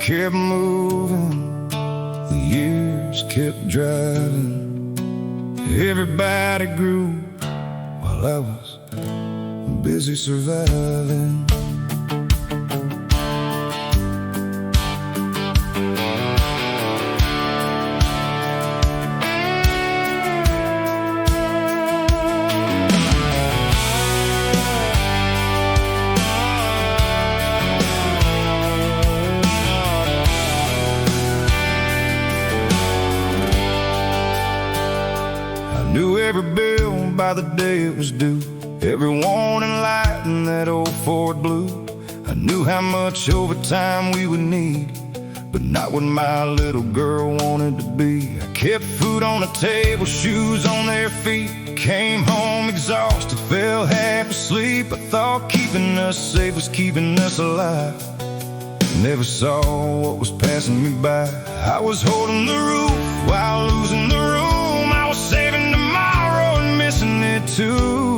kept moving, the years kept driving. Everybody grew while I was busy surviving. Knew every bill by the day it was due, every warning light in that old Ford Blue. I knew how much overtime we would need, but not what my little girl wanted to be. I kept food on the table, shoes on their feet. Came home exhausted, fell half asleep. I thought keeping us safe was keeping us alive. Never saw what was passing me by. I was holding the roof while losing the room. I was saving tomorrow and missing it too.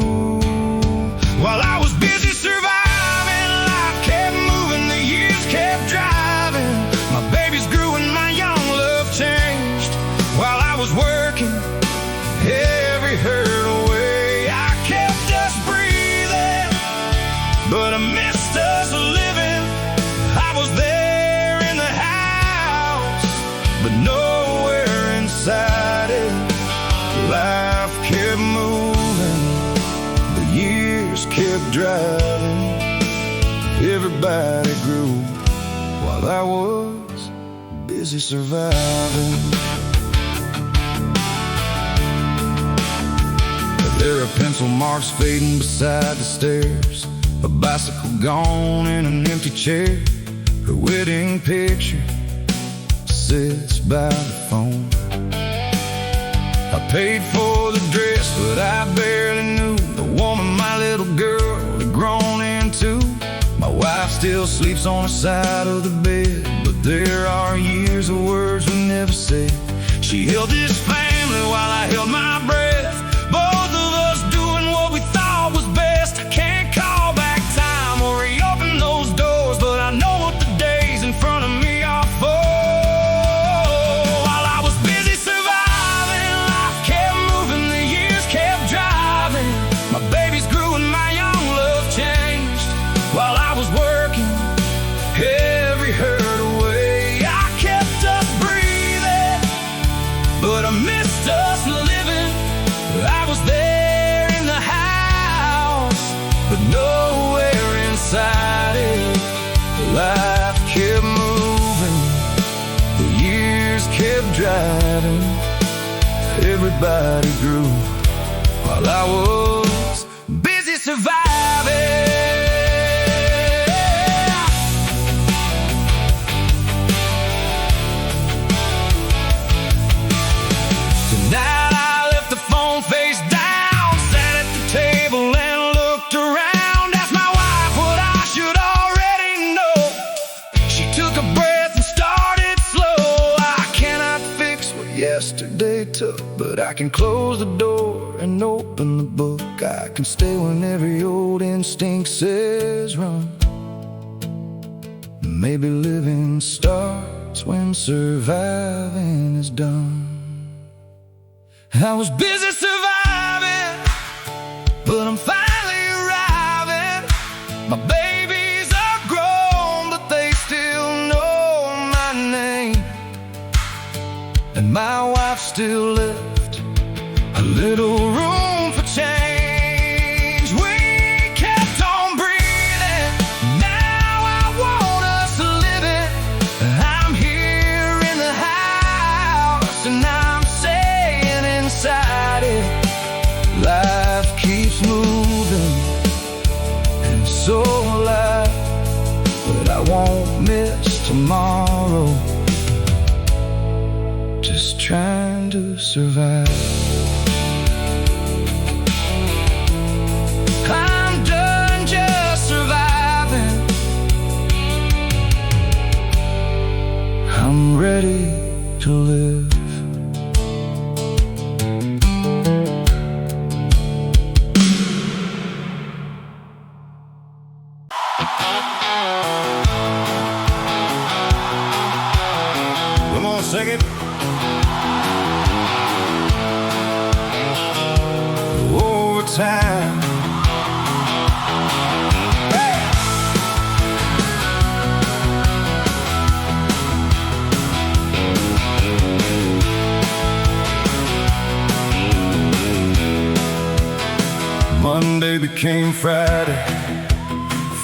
While I was busy surviving, life kept moving, the years kept driving. My babies grew and my young love changed. While I was working, every hurt away, I kept us breathing, but I missed us living. I was there in the house, but nowhere inside it. Life kept moving, the years kept driving. Everybody grew while I was busy surviving. There are pencil marks fading beside the stairs, a bicycle gone in an empty chair. Her wedding picture sits by the phone. I paid for the dress, but I barely knew the woman my little girl had grown into. My wife still sleeps on the side of the bed, but there are years of words we never said. She held this family while I held my breath, both of us doing what we thought was best. I can't call back time or reopen those doors, but I know what the days in front of me are for. While I was busy surviving, life kept moving, the years kept driving. My babies grew and my young love changed. While I was working, every hurt away, I kept us breathing, but I missed us living. I was there in the house, but nowhere inside it. Life kept moving, the years kept driving. Everybody grew while I was busy surviving. Tonight I left the phone face down, sat at the table and looked around. Asked my wife what I should already know. She took a breath and started slow. I cannot fix what yesterday took, but I can close the door and open the book. I can stay when every old instinct says run. Maybe living starts when surviving is done. I was busy surviving, but I'm finally arriving. My babies are grown, but they still know my name. And my wife still left a little room for change. We kept on breathing, now I want us living. I'm here in the house and I'm saying inside it, life keeps moving and so alive. But I won't miss tomorrow, just trying to survive. I'm done just surviving. I'm ready to live. sing it. Overtime. Monday became Friday,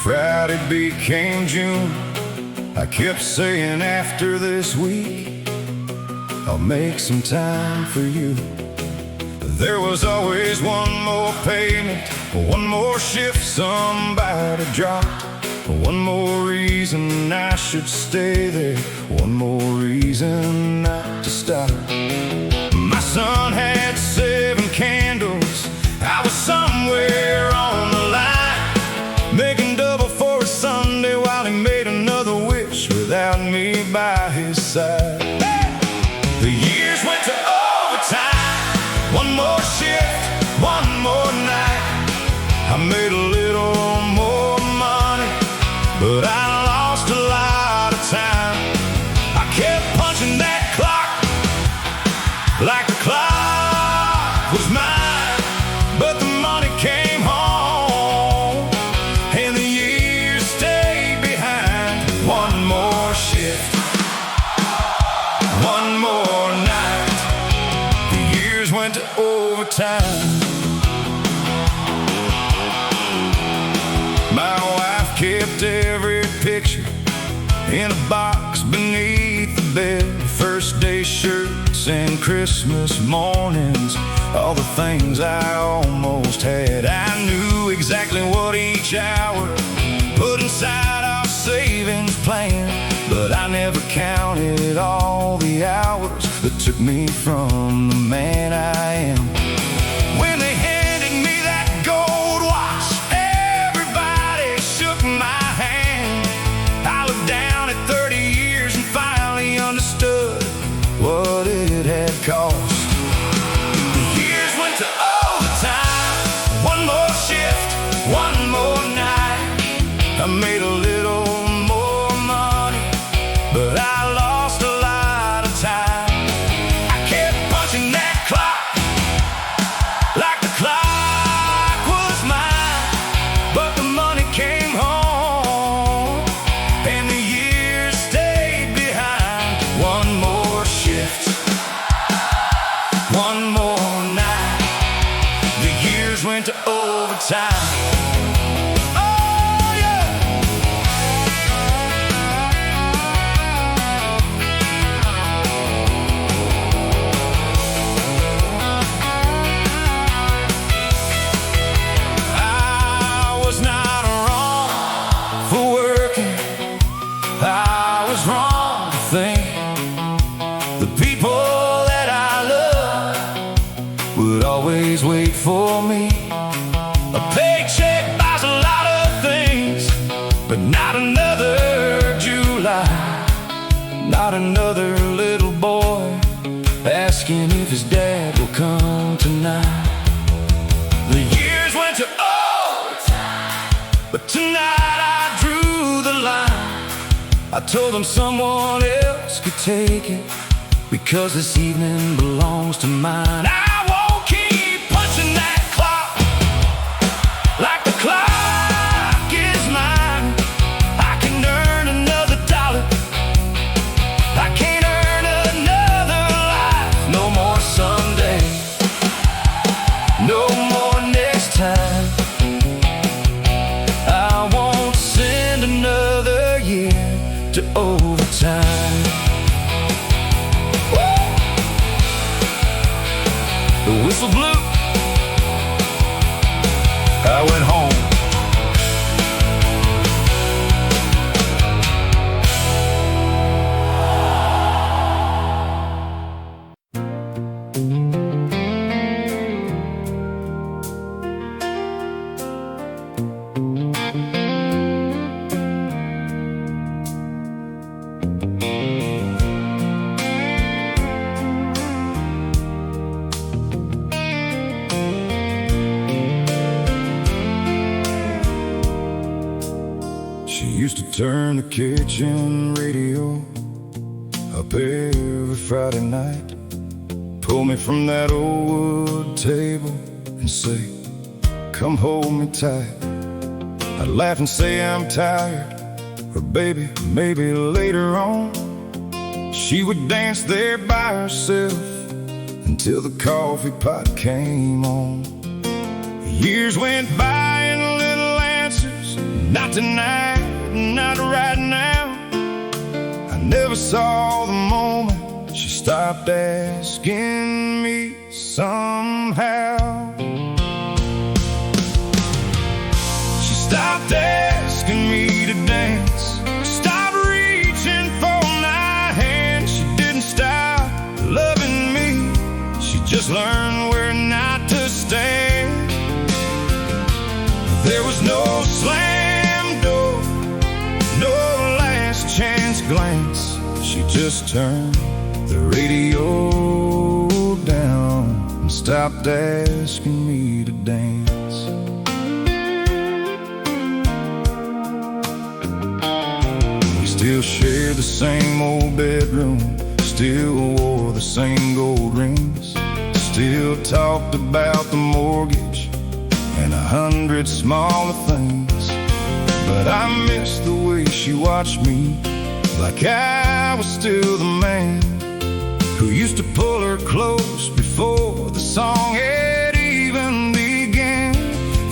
Friday became June. I kept saying after this week I'll make some time for you. There was always one more payment, one more shift somebody dropped, one more reason I should stay there, one more reason not to stop. My son had 7 candles, I was somewhere on the line, making double for a Sunday while he made another wish without me by his side. The years went to overtime, one more shift, one more night. I made a little more money, but I lost a lot of time. I kept punching that clock like the clock was mine, but the money came home and the years stayed behind. One more shift, one more night. The years went to overtime. My wife kept every picture in a box beneath the bed. First day shirts and Christmas mornings, all the things I almost had. I knew exactly what each hour put inside our savings plan, but I never counted all the hours that took me from the man I am. When they handed me that gold watch, everybody shook my hand. I looked down at 30 years and finally understood what it had cost. The years went to overtime, one more shift, one more night. I made a little more money, but I lost a lot of time. I kept punching that clock like the clock was mine, but the money came home and the years stayed behind. One more shift, one more night. The years went to overtime. Oh yeah. I was not wrong for working, I was wrong to think the people that I love would always wait for me. A paycheck buys a lot of things, but not another July, not another little boy asking if his dad will come tonight. The years went to overtime, but tonight I drew the line. I told them someone else could take it, because this evening belongs to mine. I won't keep punching that clock like the clock is mine. I can earn another dollar, I can't earn another life. No more someday, no more next time. I won't send another year to overtime. The whistle blew, I went home. She used to turn the kitchen radio up every Friday night, pull me from that old wood table and say, come hold me tight. I'd laugh and say I'm tired, or baby, maybe later on. She would dance there by herself until the coffee pot came on. Years went by and little answers, not tonight, not right now. I never saw the moment she stopped asking me somehow. She stopped asking me to dance, stopped reaching for my hand. She didn't stop loving me, she just learned where not to stand. There was no slam door, no last chance glance. She just turned the radio down and stopped asking me to dance. We still shared the same old bedroom, still wore the same gold rings, still talked about the mortgage and 100 smaller things. But I miss the way she watched me, like I was still the man who used to pull her close before the song had even began.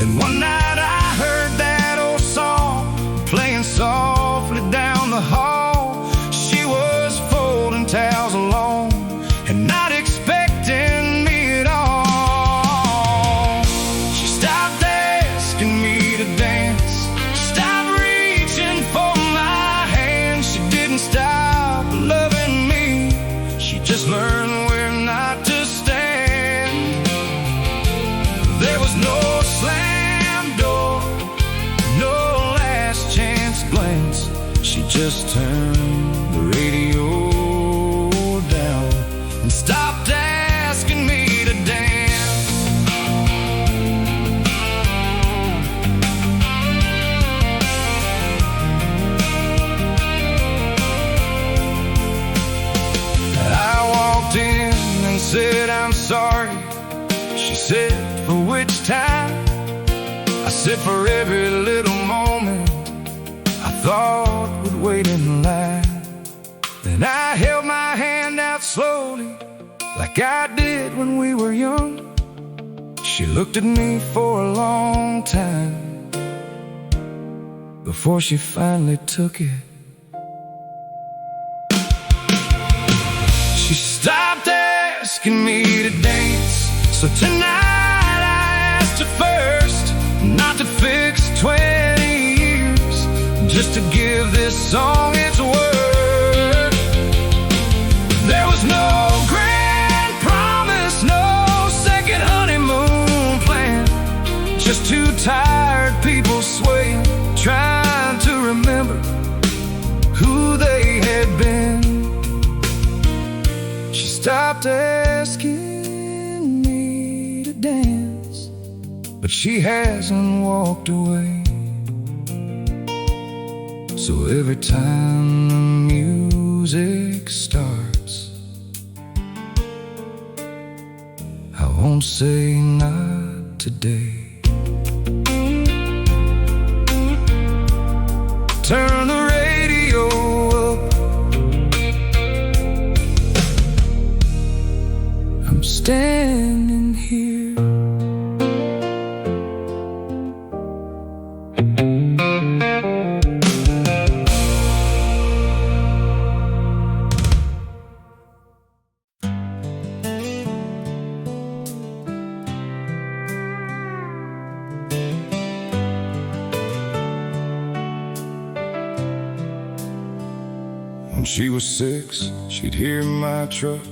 And one night I heard that old song playing softly down the hall. She was folding towels alone and not expecting me at all. She stopped asking me to dance, stopped reaching for my hand. She didn't stop loving me, she just learned where not to stand. There was no slam door, no last chance glance. She just turned the radio down and stopped asking me to dance. I walked in and said, I'm sorry. She said, for which time? I said, for every little moment I thought would wait in line. Then I held my hand out slowly, like I did when we were young. She looked at me for a long time before she finally took it. She stopped asking me to dance, so tonight I asked her first not to fix 20 years, just to give this song its word. There was no grand promise, no second honeymoon plan, just two tired people swaying, trying to remember who they had been. She stopped asking me to dance, but she hasn't walked away. So every time the music starts, I won't say not today. Turn the radio up, I'm standing here. When she was 6, she'd hear my truck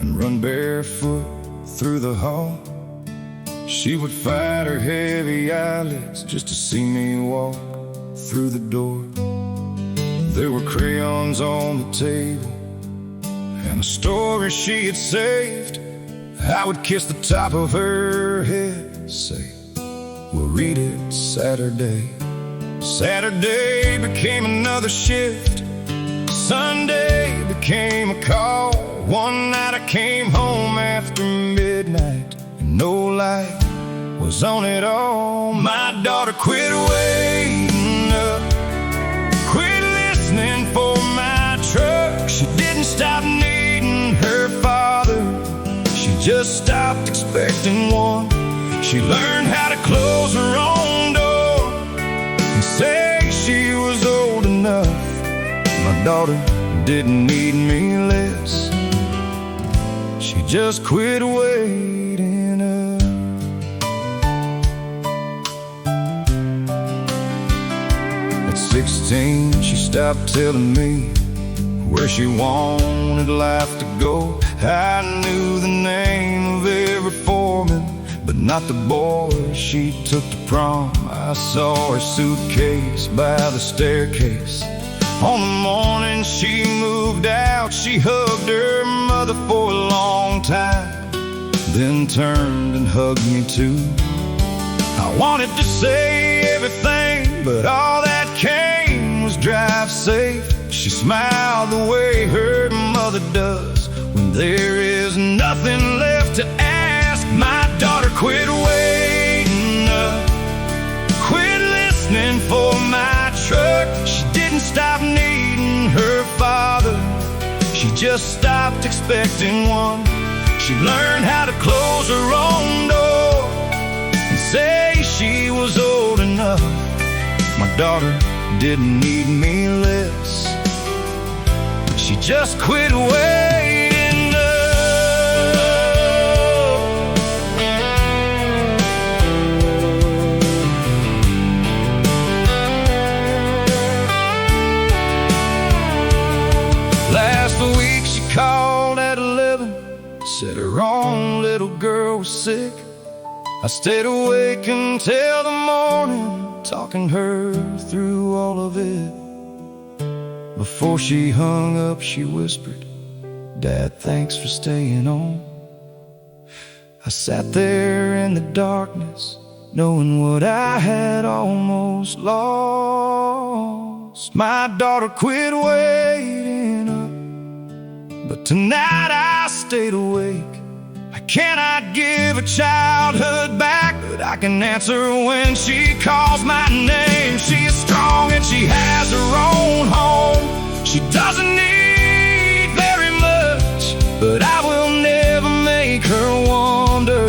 and run barefoot through the hall. She would fight her heavy eyelids just to see me walk through the door. There were crayons on the table and a story she had saved. I would kiss the top of her head, say, we'll read it Saturday. Saturday became another shift, Sunday became came a call. One night I came home after midnight, and no light was on at all. My daughter quit waiting up, quit listening for my truck. She didn't stop needing her father, she just stopped expecting one. She learned how to close her own door and say she was old enough. My daughter didn't need me less, she just quit waiting up. At 16, she stopped telling me where she wanted life to go. I knew the name of every foreman, but not the boy she took to prom. I saw her suitcase by the staircase. On the morning she moved out, she hugged her mother for a long time, then turned and hugged me too. I wanted to say everything, but all that came was drive safe. She smiled the way her mother does when there is nothing left to ask. My daughter quit waiting up, quit listening for my truck. She didn't stop needing her father, she just stopped expecting one. She learned how to close her own door and say she was old enough. My daughter didn't need me less, she just quit waiting up. Last week she called at 11, said her own little girl was sick. I stayed awake until the morning, talking her through all of it. Before she hung up, she whispered, "Dad, thanks for staying on." I sat there in the darkness, knowing what I had almost lost. My daughter quit waiting up, but tonight I stayed awake. I cannot give a childhood back, but I can answer when she calls my name. She is strong and she has her own home. She doesn't need very much, but I will never make her wonder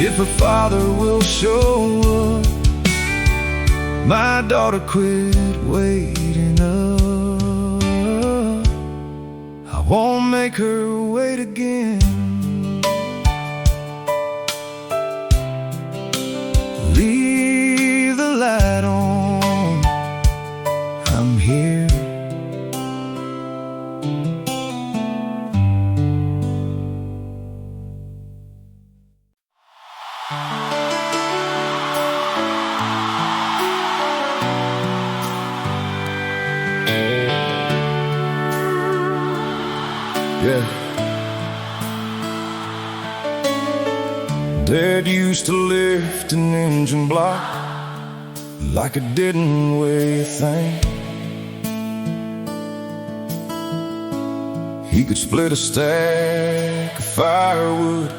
if her father will show up. My daughter quit waiting up, I won't make her wait again. Leave the light on, I'm here. Yeah. Dad used to lift an engine block like it didn't weigh a thing. He could split a stack of firewood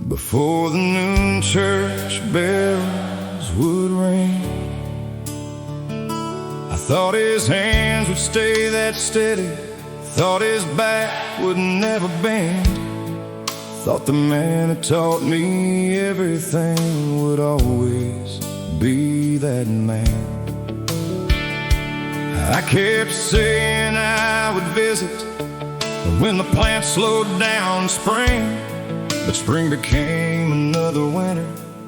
before the noon church bells would ring. I thought his hands would stay that steady, thought his back would never bend, thought the man who taught me everything would always be that man. I kept saying I would visit when the plant slowed down in spring, but spring became another winter,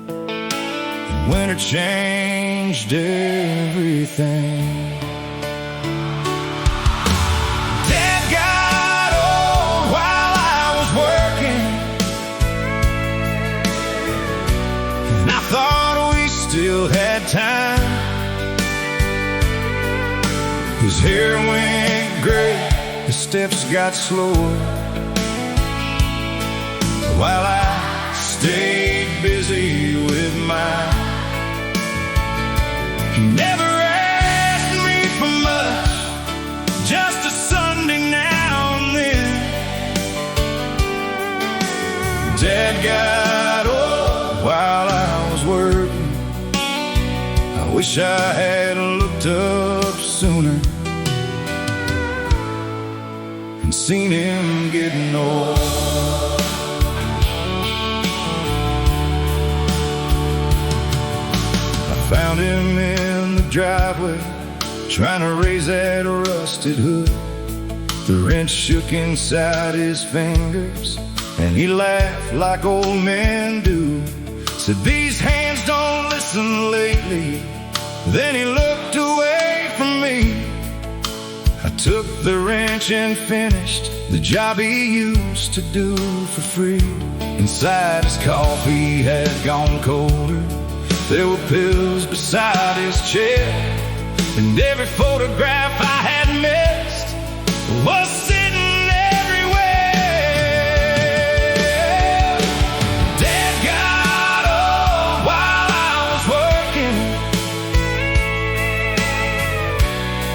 and winter changed everything. Dad got old while I was working, and I thought we still had time. His hair went gray, his steps got slower, while I stayed busy with mine. He never asked me for much, just a Sunday Dad got old while I was working. I wish I had looked up sooner and seen him getting old. I found him in the driveway, trying to raise that rusted hood. The wrench shook inside his fingers, and he laughed like old men do. Said, these hands don't listen lately. Then he looked away from me. I took the wrench and finished the job he used to do for free. Inside his coffee had gone colder. There were pills beside his chair, and every photograph I had missed was sitting everywhere. Dad got old while I was working,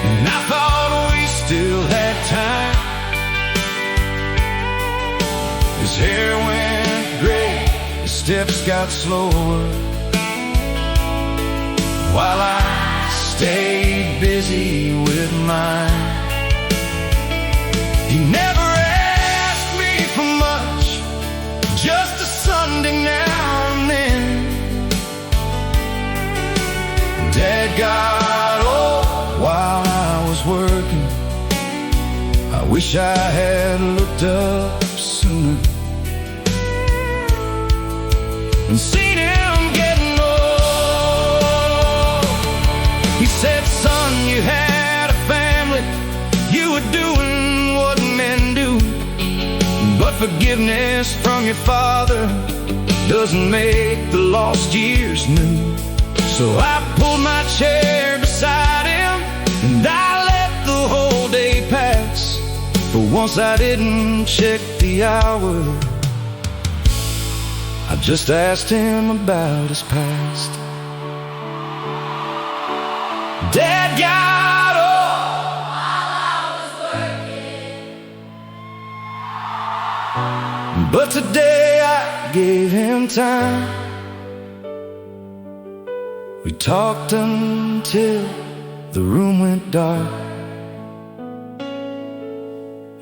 and I thought we still had time. His hair went gray, his steps got slower, while I stayed busy with mine. He never asked me for much, just a Sunday now and then. Dad got old while I was working. I wish I had looked up sooner and seen him getting old. He said, son, you had a family, you were doing what men do, but forgiveness from your father doesn't make the lost years new. So I pulled my chair beside him, and I let the whole day pass. For once I didn't check the hour, I just asked him about his past. Dad got old while I was working, but today I gave him time. We talked until the room went dark,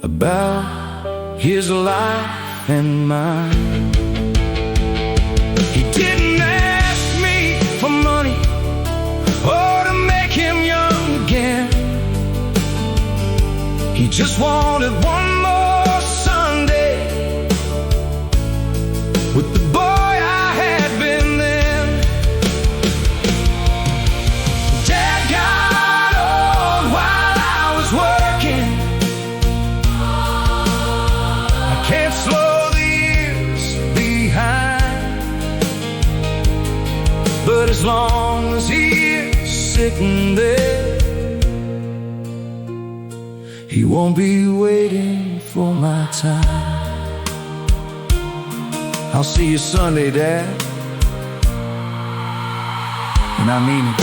about his life and mine. He didn't ask me for money or to make him young again. He just wanted one more Sunday with the boy I had been then. Dad got old while I was working. I can't slow the years behind, but as long as he is sitting there, he won't be waiting for my time. I'll see you Sunday, Dad, and I mean it.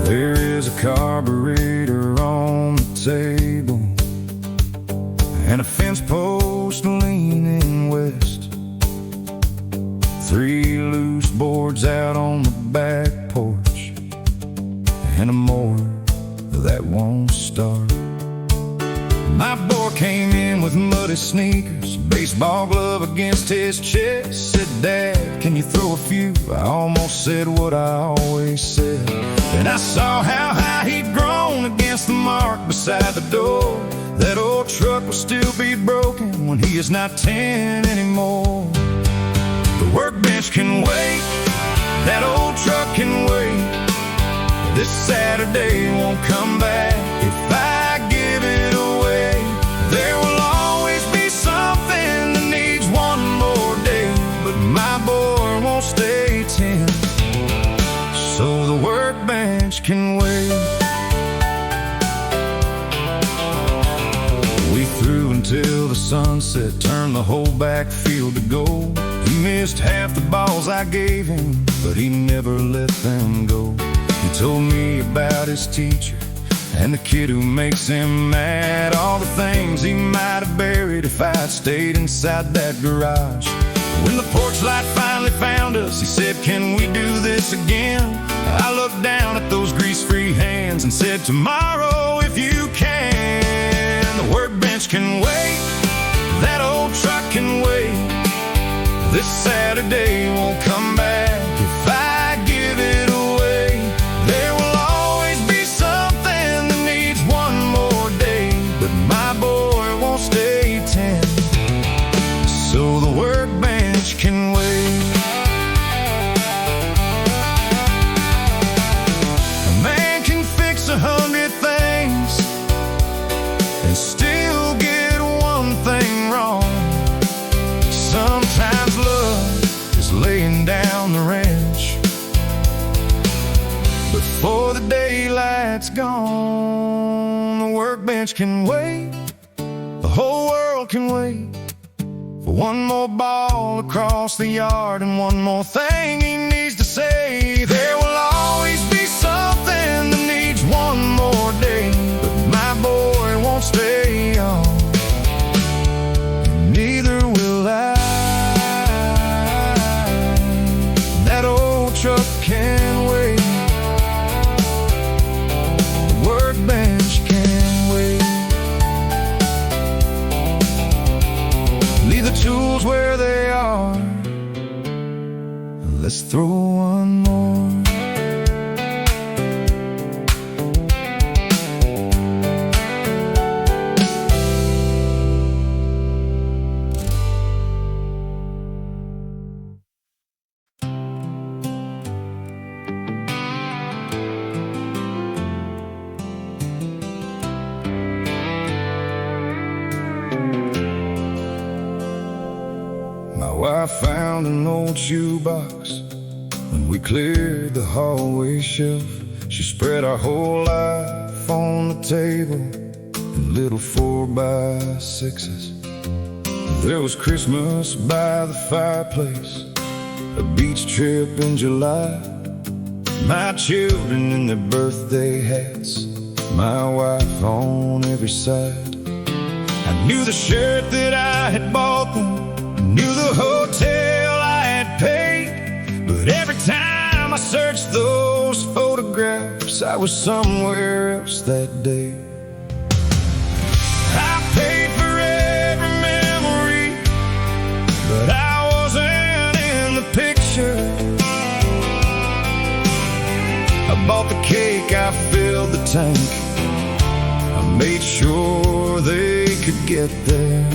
There is a carburetor on the table and a fence post leaning west. 3 loose boards out on the back porch, and a mower that won't start. My boy came in with muddy sneakers, baseball glove against his chest. Said, Dad, can you throw a few? I almost said what I always said. Then I saw how high he'd grown against the mark beside the door. That old truck will still be broken when he is not 10 anymore. The workbench can wait, that old truck can wait. This Saturday won't come back if I give it away. There will always be something can wait. We threw until the sunset, turned the whole backfield to gold. He missed half the balls I gave him, but he never let them go. He told me about his teacher and the kid who makes him mad, all the things he might have buried if I'd stayed inside that garage. When the porch light finally found us, he said, "Can we do this again?" I looked down at those grease-free hands and said, "Tomorrow if you can." The workbench can wait, that old truck can wait. This Saturday won't come back if I give it away. There will always be something that needs one more day, but my boy won't stay 10, so the workbench can wait. A man can fix 100 things and still get one thing wrong. Sometimes love is laying down the wrench, but before the daylight's gone, the workbench can wait. The whole world can wait for one more ball across the yard and one more thing he needs to say. There will always be something that needs one more day, but my boy won't stay on, and neither will I. That old truck can wait, the workbench can wait. Leave the tools where they are, let's throw one more. My wife found an old shoebox when we cleared the hallway shelf. She spread our whole life on the table in little 4x6s. There was Christmas by the fireplace, a beach trip in July, my children in their birthday hats, my wife on every side. I knew the shirt that I had bought them, knew the hotel I had paid, but every time I searched those photographs, I was somewhere else that day. I paid for every memory, but I wasn't in the picture. I bought the cake, I filled the tank, I made sure they could get there.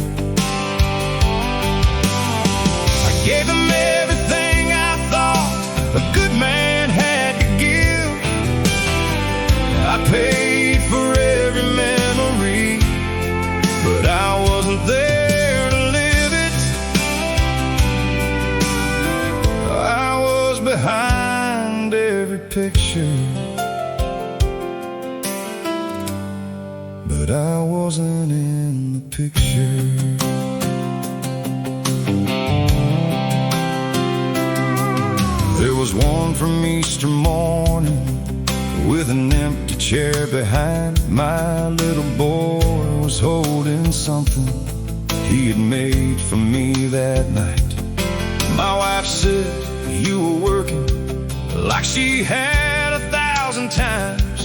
Gave them everything I thought a good man had to give. I paid for every memory, but I wasn't there to live it. I was behind every picture, but I wasn't in the picture. There was one from Easter morning with an empty chair behind. My little boy was holding something he had made for me that night. My wife said, "You were working," like she had 1,000 times.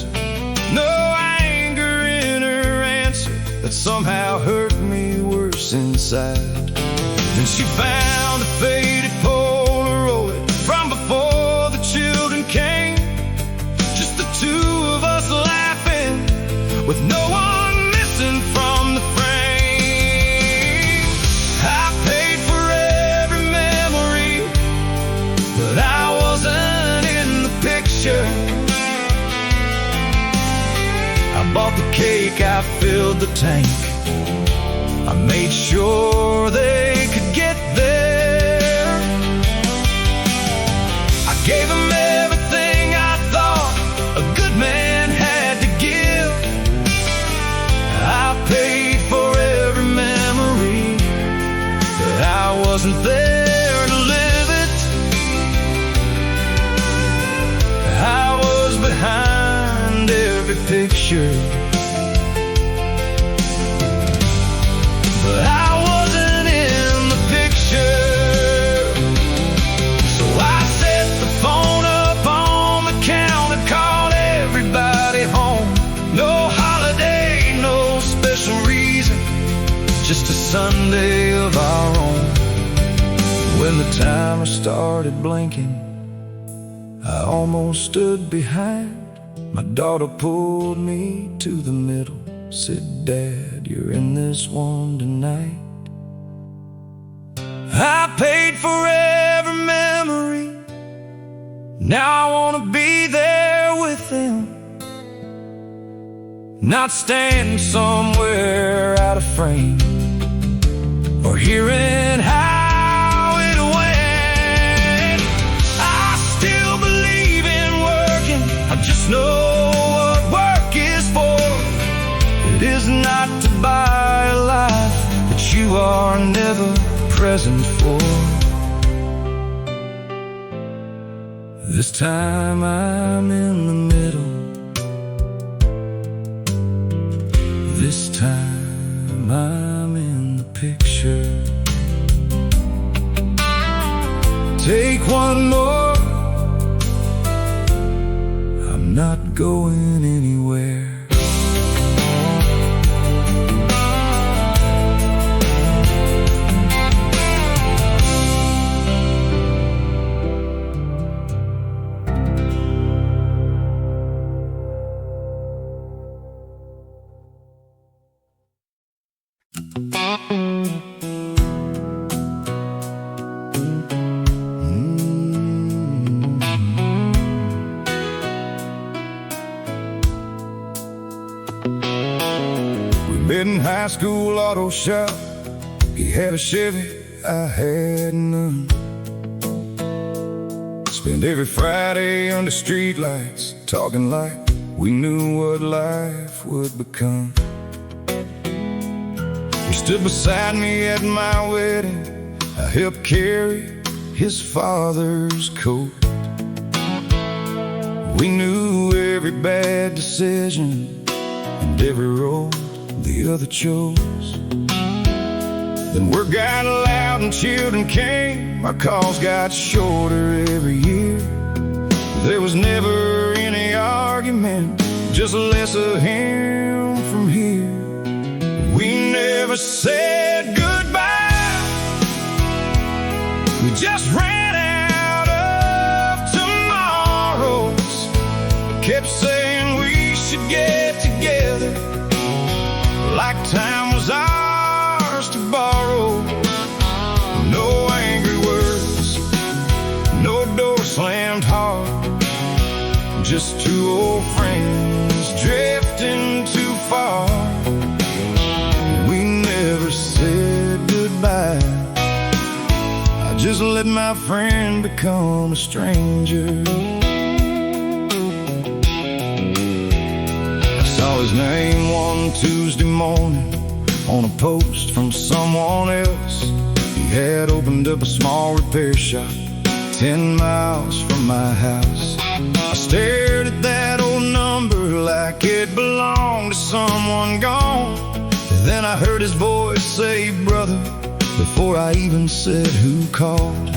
No anger in her answer that somehow hurt me worse inside. Then she found a faded Polaroid from before the children came, just the two of us laughing with no one missing from the frame. I paid for every memory, but I wasn't in the picture. I bought the cake, I filled the tank, I made sure they could get there. I gave them everything I thought a good man picture. But I wasn't in the picture. So I set the phone up on the counter, called everybody home. No holiday, no special reason, just a Sunday of our own. When the timer started blinking, I almost stood behind. My daughter pulled me to the middle, said, "Dad, you're in this one tonight." I paid for every memory. Now I wanna be there with them, not standing somewhere out of frame, or hearing how it went. I still believe in working, I just know what work is for. It is not to buy a life that you are never present for. This time I'm in the middle. This time I'm in the picture. Take one more. I'm not going anywhere. Met in high school auto shop. He had a Chevy, I had none. Spent every Friday under streetlights, talking like we knew what life would become. He stood beside me at my wedding. I helped carry his father's coat. We knew every bad decision and every road the other chose. Then word got loud and children came. Our calls got shorter every year. There was never any argument, just less of him from here. We never said goodbye, we just ran out of tomorrows. Kept saying we should get together, like time was ours to borrow. No angry words, no door slammed hard, just two old friends drifting too far. We never said goodbye, I just let my friend become a stranger. Saw his name one Tuesday morning on a post from someone else. He had opened up a small repair shop 10 miles from my house. I stared at that old number like it belonged to someone gone. Then I heard his voice say, "Brother," before I even said who called.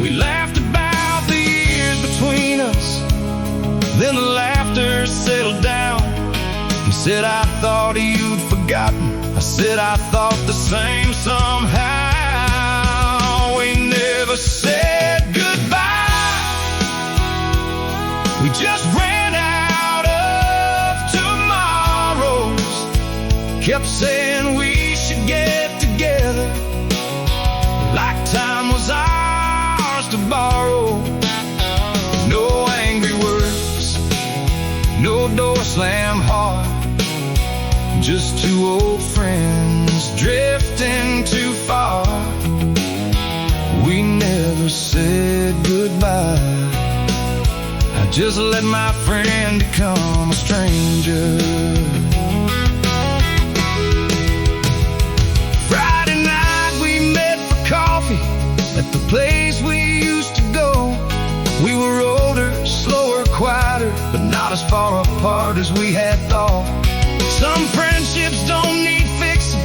We laughed about the years between us, then the laughter settled down. He said, "I thought you'd forgotten." I said, "I thought the same somehow." We never said goodbye, we just ran out of tomorrows. Kept saying we should get together, like time was ours to borrow. No angry words, no door slammed hard, just two old friends drifting too far. We never said goodbye, I just let my friend become a stranger. Friday night we met for coffee at the place we used to go. We were older, slower, quieter, but not a as far apart as we had thought. Some friendships don't need fixing,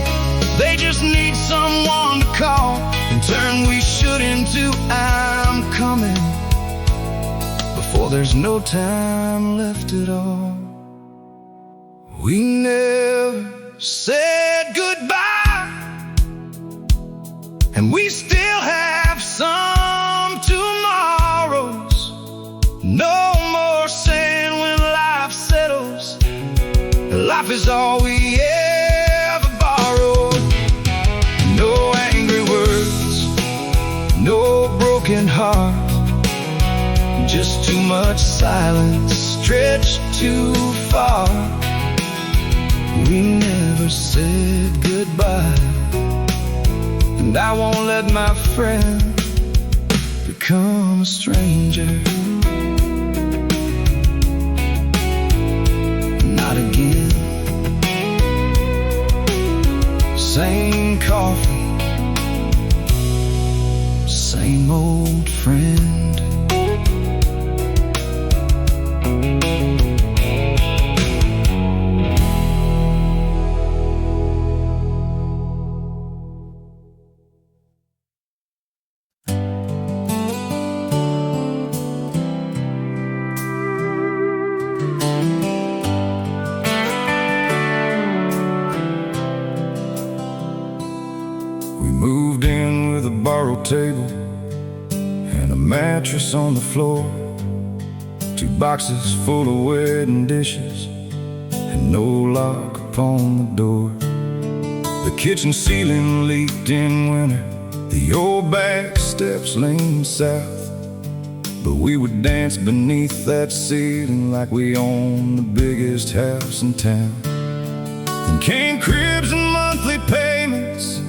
they just need someone to call and turn we should into I'm coming before there's no time left at all. We never said goodbye, and we still have some tomorrows. No more saying when life settles, life is all we ever borrowed. No angry words, no broken heart, just too much silence stretched too far. We never said goodbye, and I won't let my friend become a stranger. Not again. Same coffee, same old friend. We moved in with a borrowed table and a mattress on the floor, 2 boxes full of wedding dishes and no lock upon the door. The kitchen ceiling leaked in winter, the old back steps leaned south, but we would dance beneath that ceiling like we owned the biggest house in town. Then came cribs and monthly payments,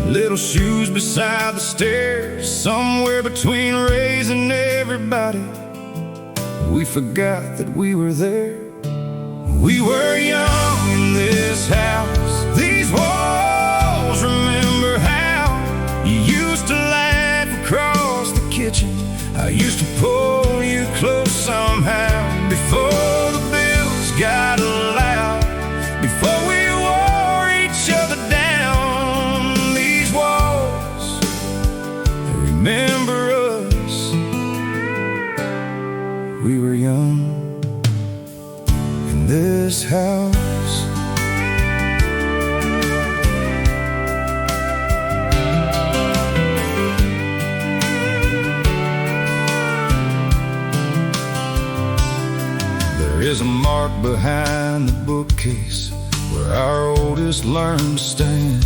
little shoes beside the stairs. Somewhere between raising everybody, we forgot that we were there. We were young in this house, these walls remember how you used to laugh across the kitchen. I used to pull you close somehow before the bills got loud, before we wore each other down. These walls, they remember us. We were young in this house. There is a mark behind the bookcase where our oldest learned to stand,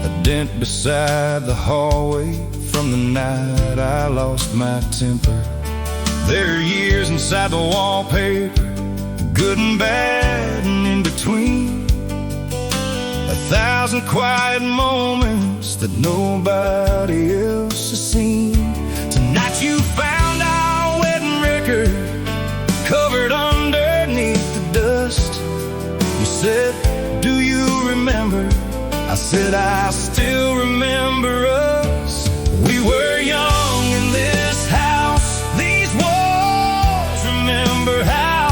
a dent beside the hallway from the night I lost my temper. There are years inside the wallpaper, good and bad and in between, 1,000 quiet moments that nobody else has seen. Tonight you found our wedding record covered underneath the dust. You said, do you remember? I said, I still remember us. We were young in this house, these walls remember how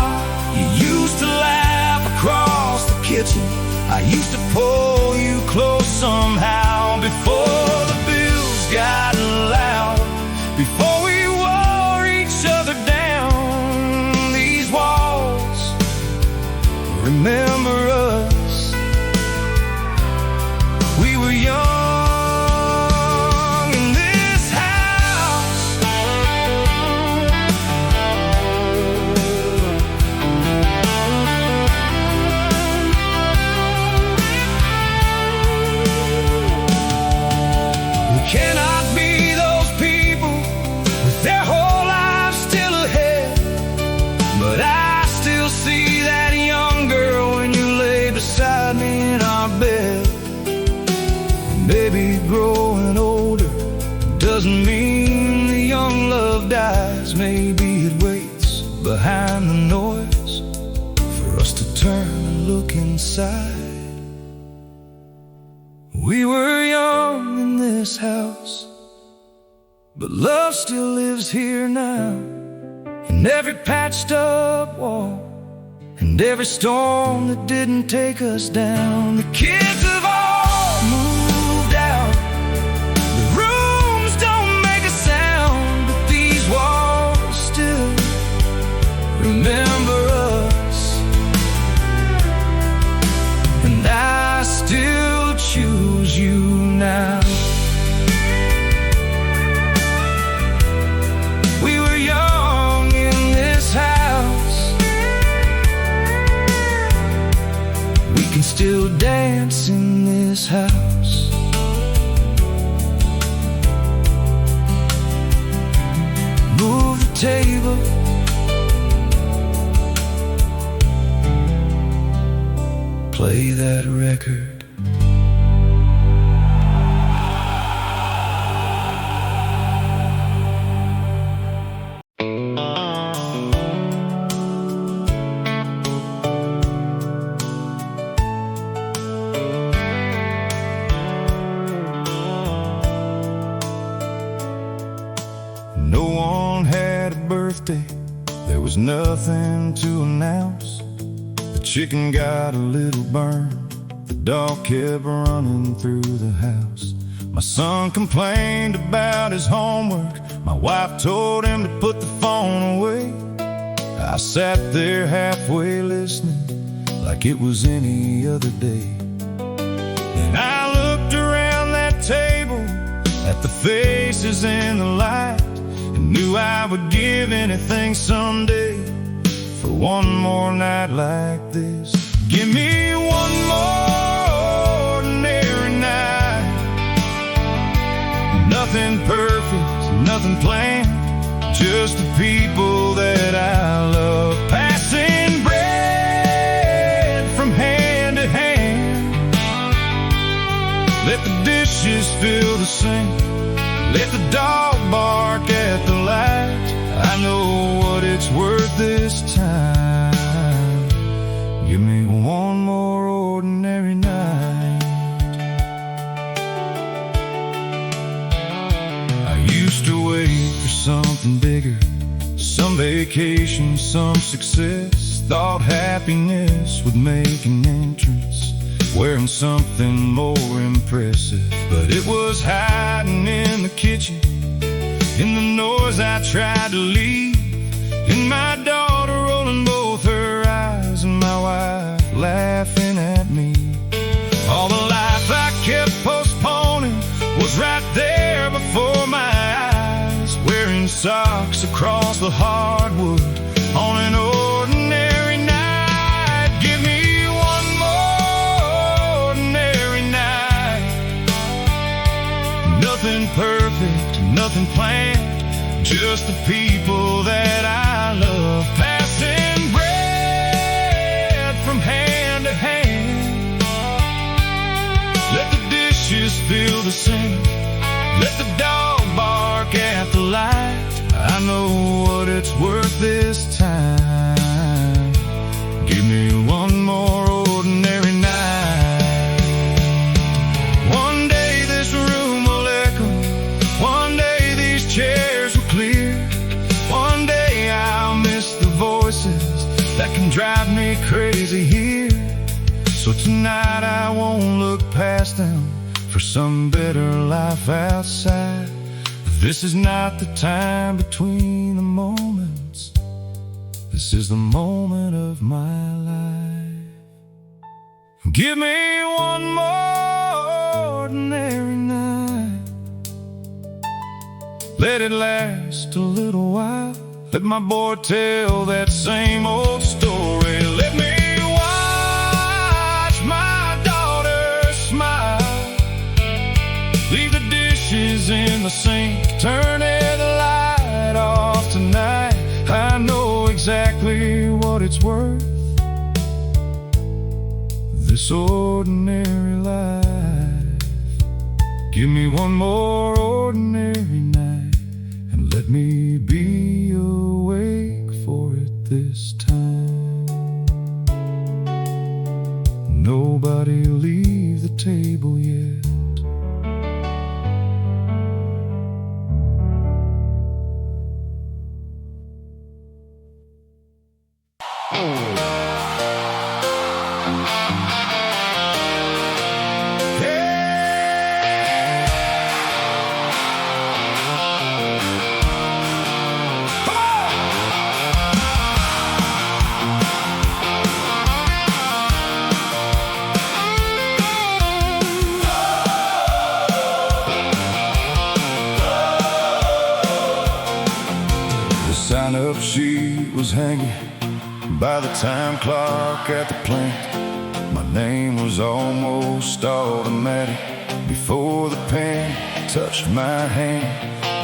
you used to laugh across the kitchen. I used to pull you close somehow before the bills got loud, before we wore each other down. These walls remember us. We were young in this house. We cannot be those people with their whole lives still ahead, but I still see that young girl when you lay beside me in our bed. Baby, growing older doesn't mean the young love dies. Maybe it waits behind the noise for us to turn and look inside. We were young in this house, but love still lives here now, in and every patched up wall, and every storm that didn't take us down. The kids have all moved out. The rooms don't make a sound, but these walls still remember us. And I still choose you now. We were young in this house. We can still dance in this house. Move the table, play that record. No one had a birthday, there was nothing to announce. The chicken got a little burned, the dog kept running through the house. My son complained about his homework, my wife told him to put the phone away. I sat there halfway listening, like it was any other day. And I looked around that table at the faces in the light, and knew I would give anything someday for one more night like this. Give me one more ordinary night. Nothing perfect, nothing planned, just the people that I love, passing bread from hand to hand. Let the dishes fill the sink, let the dog bark at the light. I know what it's worth this time. Give me one more ordinary night. I used to wait for something bigger, some vacation, some success. Thought happiness would make an entrance, wearing something more impressive. But it was hiding in the kitchen, in the noise I tried to leave, in my daughter rolling both her eyes, and my wife laughing at me. All the life I kept postponing was right there before my eyes, wearing socks across the hardwood on an ordinary night. Give me one more ordinary night. Nothing perfect, nothing planned, just the people that I love, passing bread from hand to hand. Let the dishes fill the sink, let the dog bark at the light. I know what it's worth this time. Give me one more ordinary night. One day this room will echo, one day these chairs will clear, one day I'll miss the voices that can drive me crazy here. So tonight I won't look past them for some better life outside. This is not the time between the moments, this is the moment of my life. Give me one more ordinary night. Let it last a little while, let my boy tell that same old story. Let me watch my daughter smile, leave the dishes in the sink, turn the light off tonight. I know exactly what it's worth, this ordinary life. Give me one more ordinary night, and let me be awake for it this time. Nobody leave the table yet. Sign-up sheet was hanging by the time clock at the plant. My name was almost automatic before the pen touched my hand.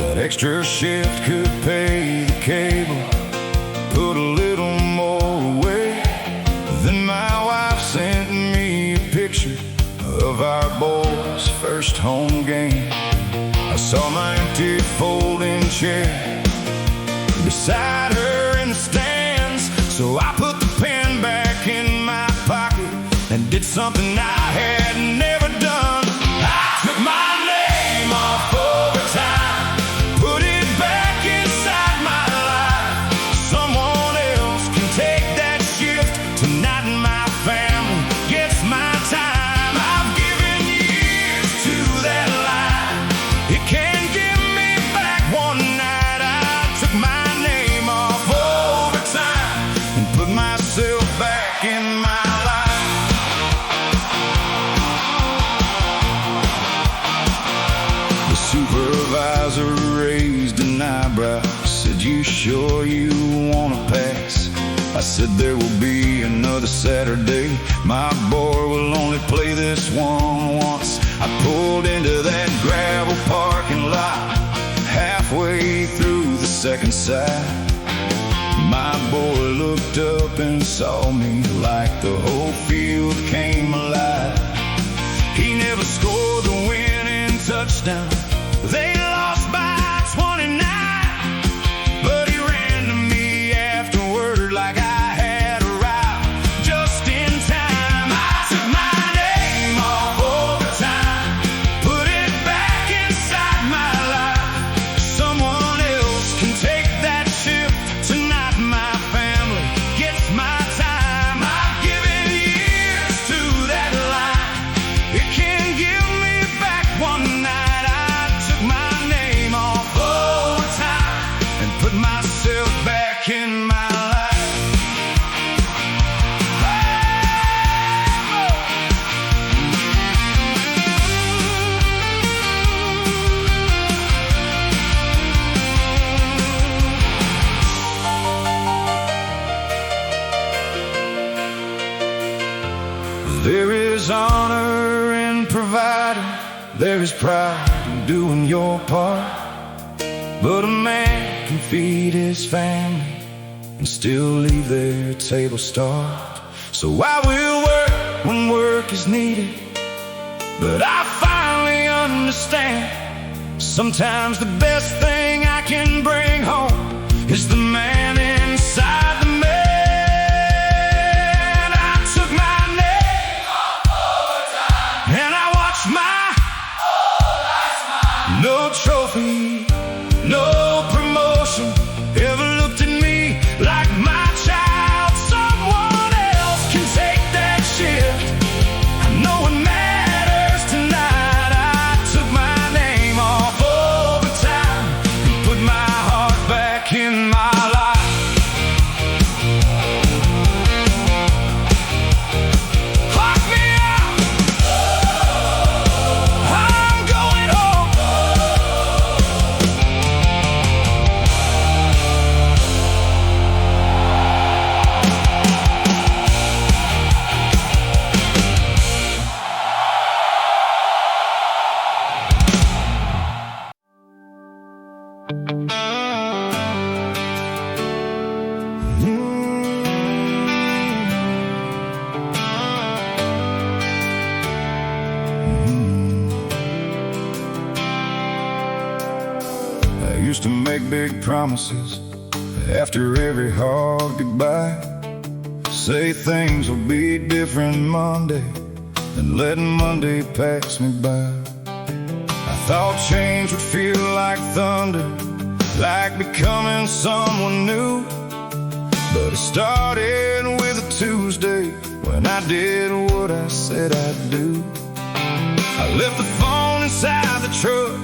That extra shift could pay the cable, put a little more away. Then my wife sent me a picture of our boys' first home game. I saw my empty folding chair beside her in the stands, so I put the pen back in my pocket and did something I had never done. I took my name off overtime, put it back inside my life. Someone else can take that shift tonight, and my family gets my time. I've given years to that line, it can't give me back one night. I took my myself back in my life. The supervisor raised an eyebrow, said, "You sure you wanna pass?" I said, "There will be another Saturday. My boy will only play this one once." I pulled into that gravel parking lot halfway through the second side. My boy looked up and saw me like the whole field came alive. He never scored the winning touchdown, they lost by 29, but he ran to me afterward like I had arrived just in time. I took my name off overtime, put it back inside my life. Someone else can take that shift tonight. My family gets my time. I've given years to that line, it can't give me back one night. I took my name off overtime and put myself back in my life. There is honor in providing, there is pride in doing your part, but a man can feed his family and still leave their table starved. So I will work when work is needed, but I finally understand sometimes the best thing I can bring home is the man inside the man. No trophy, no promotion ever looked at me like my child. Someone else can take that shift, I know it matters tonight. I took my name off overtime and put my heart back in my life. Lock me out, I'm going home. I used to make big promises after every hard goodbye, say things will be different Monday, and letting Monday pass me by. I thought change would feel like thunder, like becoming someone new, but it started I did what I said I'd do. I left the phone inside the truck,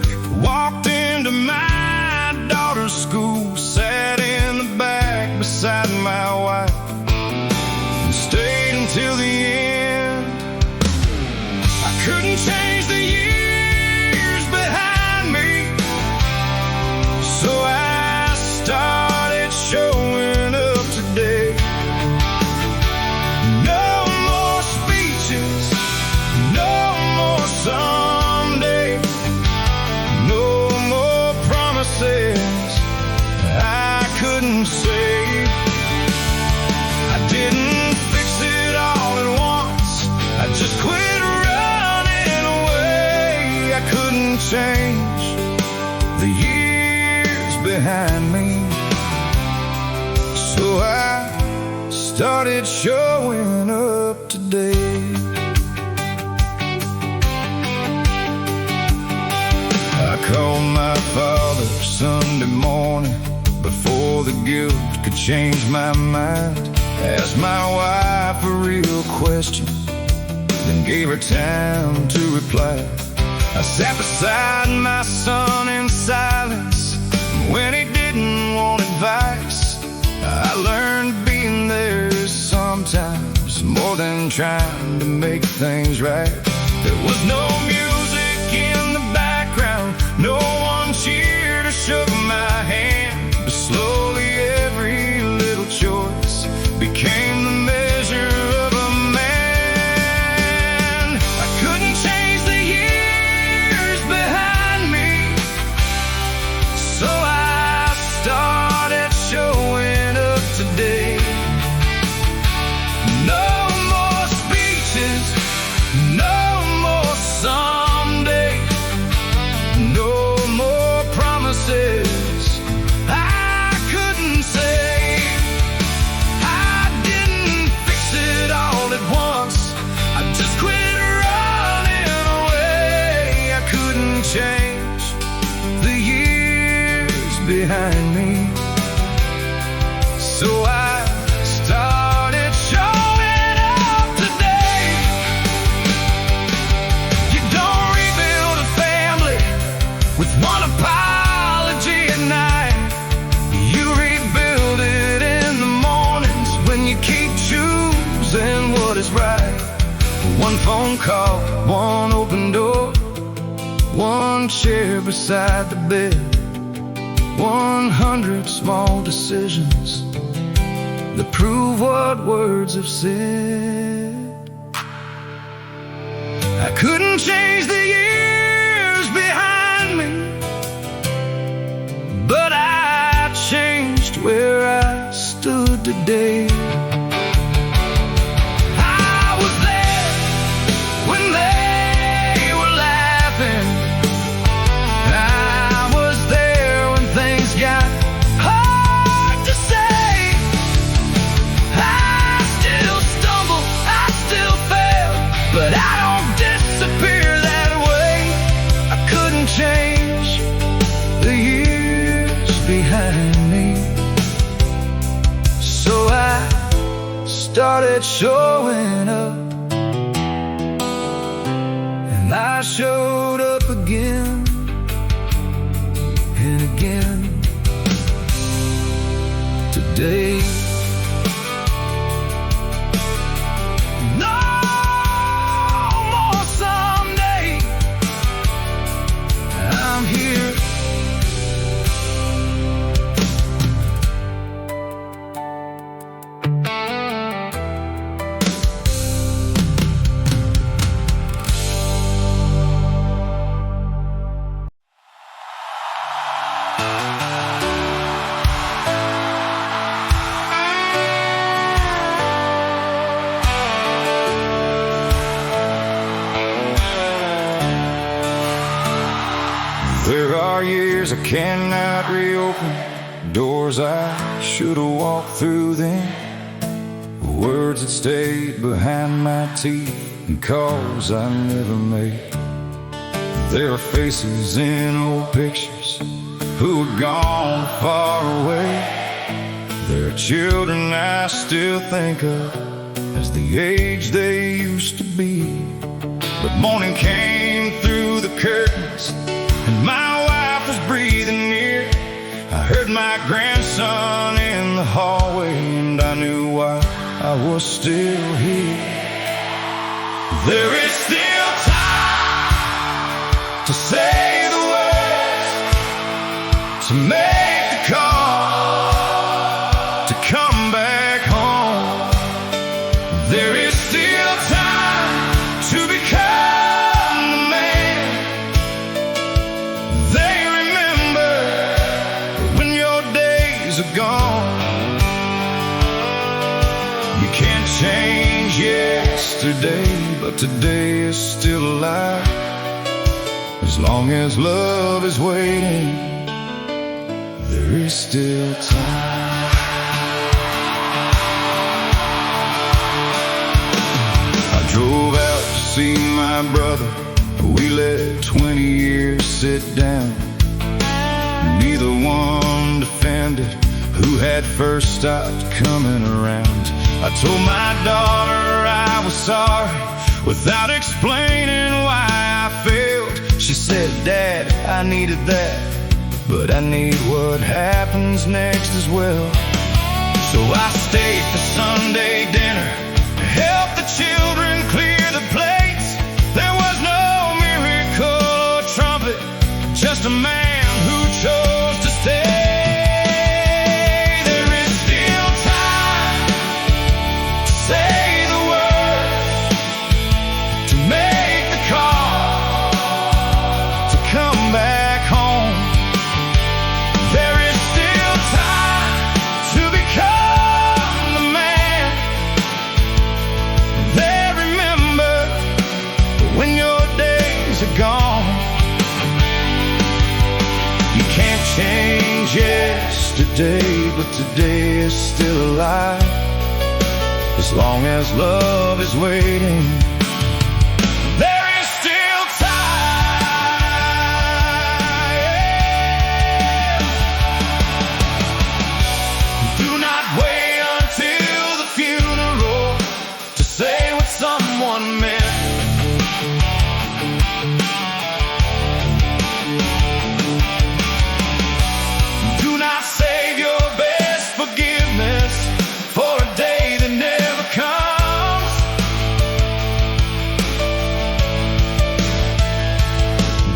walked into my daughter's school, sat in the back beside my wife, and stayed until the end. I couldn't change the years behind me, so I started showing up today. No more speeches, no more someday, no more promises I couldn't say. I didn't fix it all at once, I just quit running away. I couldn't change the years behind me, so I started showing up today. I called my father Sunday morning before the guilt could change my mind. Asked my wife a real question, then gave her time to reply. I sat beside my son in silence when he didn't want advice. I learned being there is sometimes more than trying to make things right. There was no music in the background, no one cheered or shook my hand, but slowly every little choice became the measure of a man. I couldn't change the years behind me, so I started showing up today. No more speeches, no more someday, no more promises I couldn't say. I didn't fix it all at once, I just quit running away. I couldn't change the years behind me, so I started showing up today. You don't rebuild a family with one apology at night. You rebuild it in the mornings when you keep choosing what is right. One phone call, one open door, one chair beside the bed, 100 small decisions that prove what words have said. I couldn't change the years behind me, but I changed where I stood today. I was there when they were laughing, I was there when things got hard to say. I still stumble, I still fail, but I don't disappear that way. I couldn't change the years behind me, so I started showing up. And I showed up again and again today. No more someday, I'm here. There are years I cannot reopen, doors I should have walked through then, words that stayed behind my teeth, and calls I never made. There are faces in old pictures who are gone far away. There are children I still think of as the age they used to be. But morning came through the curtains, and my wife was breathing near. I heard my grandson in the hallway, and I knew why I was still here. There is still time to say the words, to make the call, to come back home. There is still time to become the man they remember when your days are gone. You can't change yesterday, but today is still alive. As long as love is waiting, there is still time. I drove out to see my brother. We let 20 years sit down. Neither one defended who had first stopped coming around. I told my daughter I was sorry without explaining why I failed. She said, "Dad, I needed that, but I need what happens next as well." So I stayed for Sunday dinner to help the children clear the plates. There was no miracle or trumpet, just a man who chose to stay. There is still time to say the words, to make the call, to come back home. There is still time to become the man they remember when your days are gone. You can't change yesterday, but today is still alive. As long as love is waiting, there is still time. Do not wait until the funeral to say what someone meant. Do not save your best forgiveness for a day that never comes.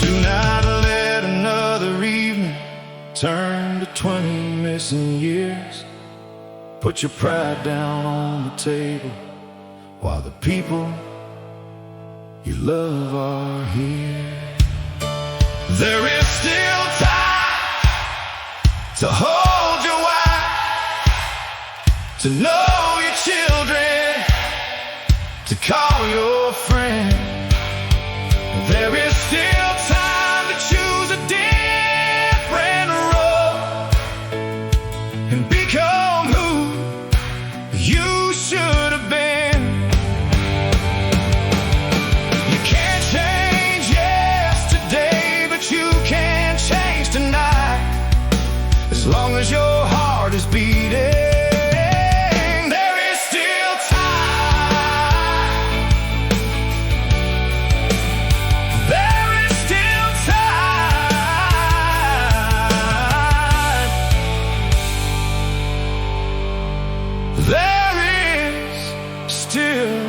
Do not let another evening turn to 20 missing years. Put your pride down on the table while the people you love are here. There is still time to hold your wife, to know your children, to call your friend. There is still time to choose a different road and become who you should have been. You can't change yesterday, but you can change tonight. As long as your heart is beating, there is still time. There is still time. There is still